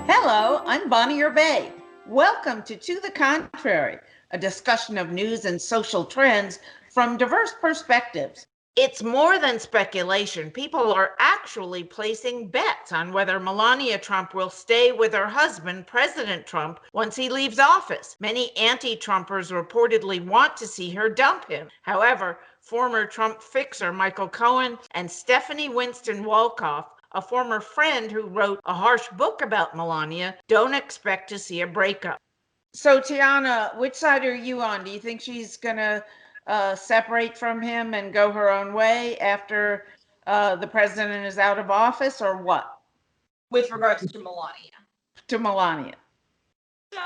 Hello, I'm Bonnie Bay. Welcome to the Contrary, a discussion of news and social trends from diverse perspectives. It's more than speculation. People are actually placing bets on whether Melania Trump will stay with her husband, President Trump, once he leaves office. Many anti-Trumpers reportedly want to see her dump him. However, former Trump fixer Michael Cohen and Stephanie Winston Wolkoff, a former friend who wrote a harsh book about Melania, don't expect to see a breakup. So, Tiana, which side are you on? Do you think she's going to separate from him and go her own way after the president is out of office, or what? With regards to Melania. To Melania. So,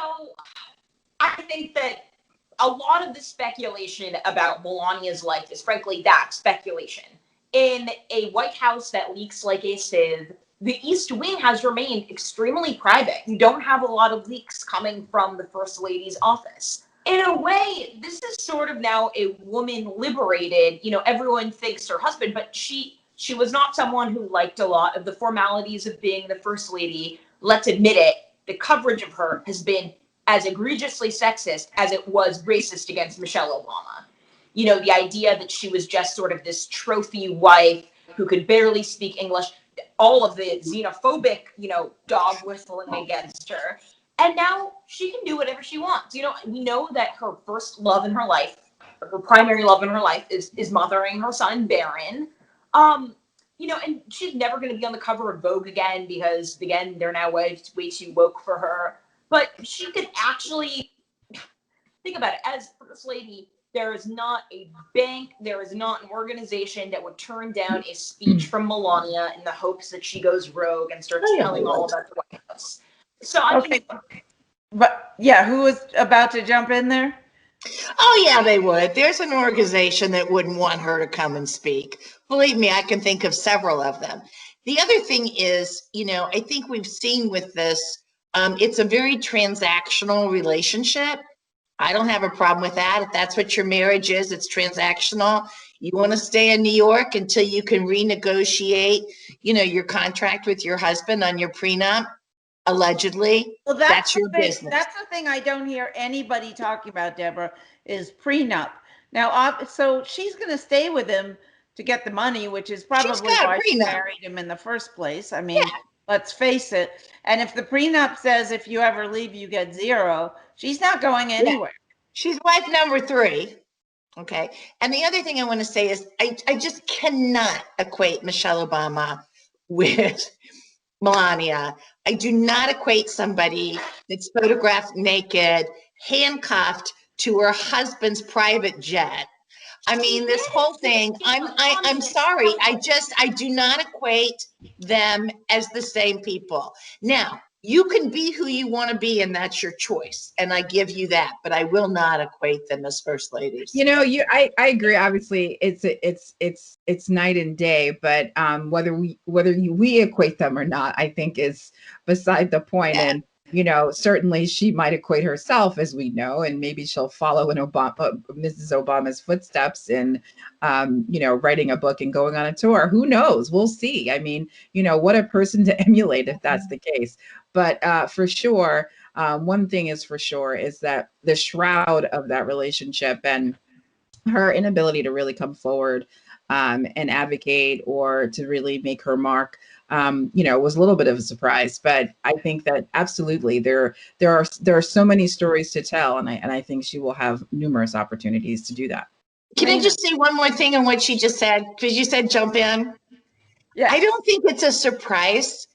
I think that a lot of the speculation about Melania's life is frankly that, speculation. In a White House that leaks like a sieve, the East Wing has remained extremely private. You don't have a lot of leaks coming from the First Lady's office. In a way, this is sort of now a woman liberated, everyone thinks her husband, but she was not someone who liked a lot of the formalities of being the First Lady. Let's admit it, the coverage of her has been as egregiously sexist as it was racist against Michelle Obama. The idea that she was just sort of this trophy wife who could barely speak English, all of the xenophobic, dog whistling against her. And now she can do whatever she wants. We know that her first love in her life, her primary love in her life is mothering her son, Barron. And she's never going to be on the cover of Vogue again because, again, they're now way too woke for her. But she could actually, think about it, as First Lady, there is not a bank, there is not an organization that would turn down a speech from Melania in the hopes that she goes rogue and starts telling all about the White House. So, I mean, but yeah, who is about to jump in there? Oh, yeah, they would. There's an organization that wouldn't want her to come and speak. Believe me, I can think of several of them. The other thing is, I think we've seen with this, it's a very transactional relationship. I don't have a problem with that. If that's what your marriage is, it's transactional. You want to stay in New York until you can renegotiate, your contract with your husband on your prenup. Allegedly, well, that's your business. That's the thing I don't hear anybody talking about, Deborah, is prenup. Now, so she's going to stay with him to get the money, which is probably why she married him in the first place. I mean, let's face it. And if the prenup says if you ever leave, you get zero, she's not going anywhere. Yeah. She's wife number 3. Okay. And the other thing I want to say is I just cannot equate Michelle Obama with Melania. I do not equate somebody that's photographed naked, handcuffed to her husband's private jet. I mean, this whole thing, I'm sorry. I do not equate them as the same people. Now, you can be who you want to be, and that's your choice. And I give you that, but I will not equate them as first ladies. I agree. Obviously, it's night and day, but whether we equate them or not, I think is beside the point. Yeah. And certainly she might equate herself, as we know, and maybe she'll follow in Mrs. Obama's footsteps in, writing a book and going on a tour. Who knows? We'll see. I mean, what a person to emulate if that's the case. But for sure, one thing is for sure is that the shroud of that relationship and her inability to really come forward and advocate or to really make her mark, was a little bit of a surprise. But I think that absolutely there are so many stories to tell, and I think she will have numerous opportunities to do that. Can I just say one more thing on what she just said? Because you said jump in. Yeah. I don't think it's a surprise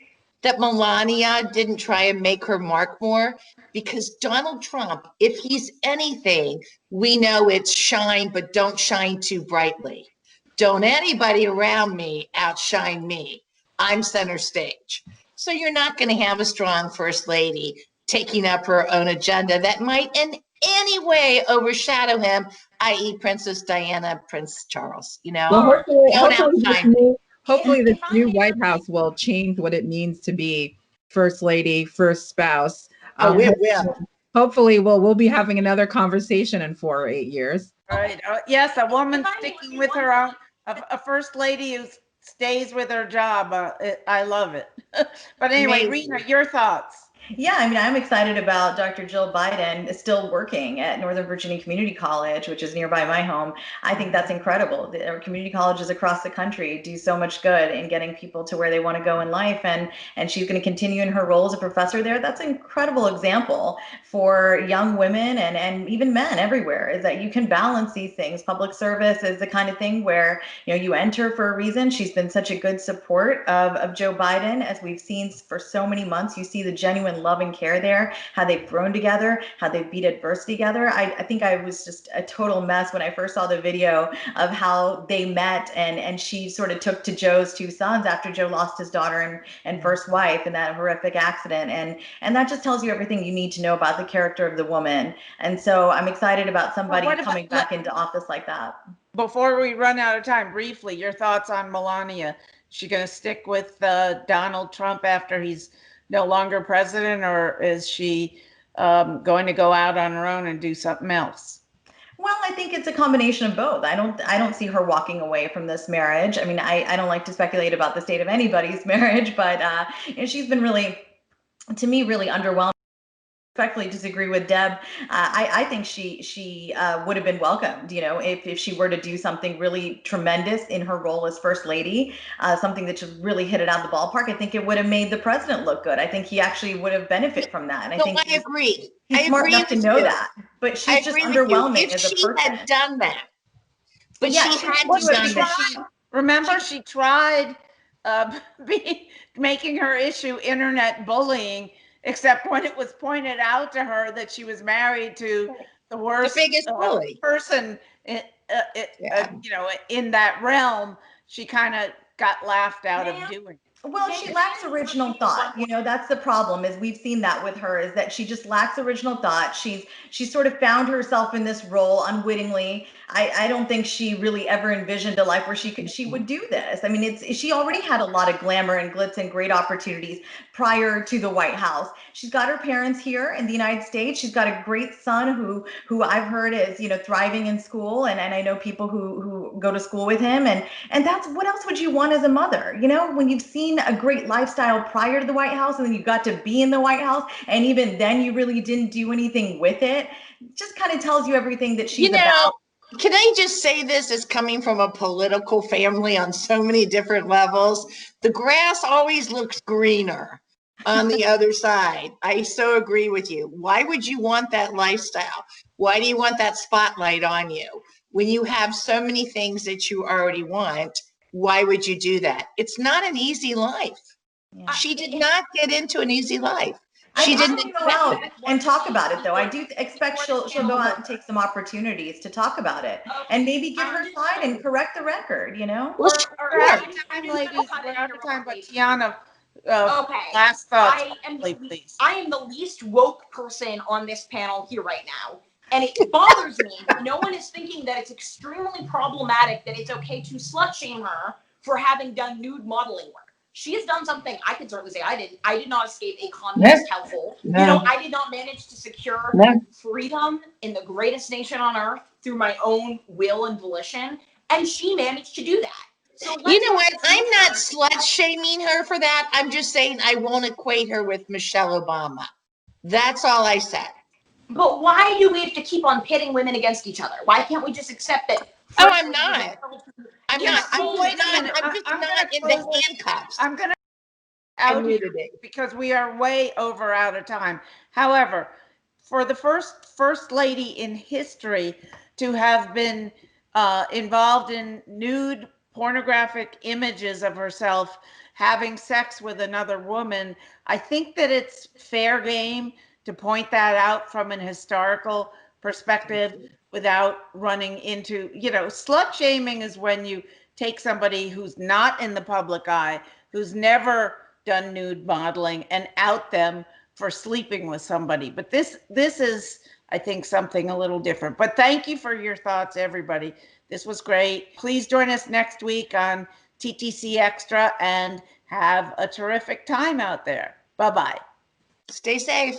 that Melania didn't try and make her mark more, because Donald Trump, if he's anything, we know it's shine, but don't shine too brightly. Don't anybody around me outshine me. I'm center stage. So you're not going to have a strong first lady taking up her own agenda that might in any way overshadow him, i.e. Princess Diana, Prince Charles, Well, hopefully this new White House will change what it means to be first lady, first spouse. Hopefully we'll be having another conversation in 4 or 8 years. Right. Yes, a woman sticking with her own, a first lady who stays with her job. I love it. But anyway, Rena, your thoughts. Yeah, I mean, I'm excited about Dr. Jill Biden still working at Northern Virginia Community College, which is nearby my home. I think that's incredible. Our community colleges across the country do so much good in getting people to where they want to go in life, and she's going to continue in her role as a professor there. That's an incredible example for young women and even men everywhere, is that you can balance these things. Public service is the kind of thing where, you know, you enter for a reason. She's been such a good support of Joe Biden, as we've seen for so many months. You see the genuine love and care there, how they've grown together, how they beat adversity together. I think I was just a total mess when I first saw the video of how they met, and she sort of took to Joe's two sons after Joe lost his daughter and first wife in that horrific accident. And that just tells you everything you need to know about the character of the woman. And so I'm excited about somebody coming back into office like that. Before we run out of time, briefly, your thoughts on Melania. She going to stick with Donald Trump after he's no longer president, or is she going to go out on her own and do something else? Well, I think it's a combination of both. I don't see her walking away from this marriage. I mean, I don't like to speculate about the state of anybody's marriage, but you know, she's been really, to me, really underwhelming. Respectfully disagree with Deb. I think she would have been welcomed, you know, if she were to do something really tremendous in her role as first lady, something that just really hit it out of the ballpark. I think it would have made the president look good. I think he actually would have benefited from that. And I think I agree. He's smart enough to know that, but she's just underwhelming as a person. If she had done that, but yeah, she had to done that. Remember, she tried making her issue internet bullying, except when it was pointed out to her that she was married to the worst biggest bully person, you know, in that realm, she kind of got laughed out of doing it. Well, she lacks original thought. You know, that's the problem, is we've seen that with her, is that she just lacks original thought. She's sort of found herself in this role unwittingly. I don't think she really ever envisioned a life where she would do this. I mean, she already had a lot of glamour and glitz and great opportunities prior to the White House. She's got her parents here in the United States. She's got a great son who I've heard is, you know, thriving in school, and I know people who go to school with him, and that's, what else would you want as a mother? You know, when you've seen a great lifestyle prior to the White House, and then you got to be in the White House, and even then you really didn't do anything with it. Just kind of tells you everything that she's about. Can I just say, this is coming from a political family on so many different levels. The grass always looks greener on the other side. I so agree with you. Why would you want that lifestyle? Why do you want that spotlight on you? When you have so many things that you already want, why would you do that? It's not an easy life. Yeah. She did not get into an easy life. She didn't go out and talk about it, though. I do expect she'll go out and take some opportunities to talk about it, and maybe give her side and correct the record, you know? We're out of time, ladies. We're out of time, but Tiana, last thoughts, please. I am the least woke person on this panel here right now. And it bothers me that no one is thinking that it's extremely problematic that it's okay to slut shame her for having done nude modeling work. She has done something I can certainly say I didn't. I did not escape a communist household. No. You know, I did not manage to secure freedom in the greatest nation on earth through my own will and volition. And she managed to do that. So you know what? I'm not slut shaming her for that. I'm just saying I won't equate her with Michelle Obama. That's all I said. But why do we have to keep on pitting women against each other? Why can't we just accept that? Oh, I'm not. I'm just not in the handcuffs. I'm going to out because we are way out of time. However, for the first lady in history to have been involved in nude pornographic images of herself having sex with another woman, I think that it's fair game to point that out from an historical perspective without running into, you know, slut shaming is when you take somebody who's not in the public eye, who's never done nude modeling, and out them for sleeping with somebody. But this is, I think, something a little different. But thank you for your thoughts, everybody. This was great. Please join us next week on TTC Extra and have a terrific time out there. Bye-bye. Stay safe.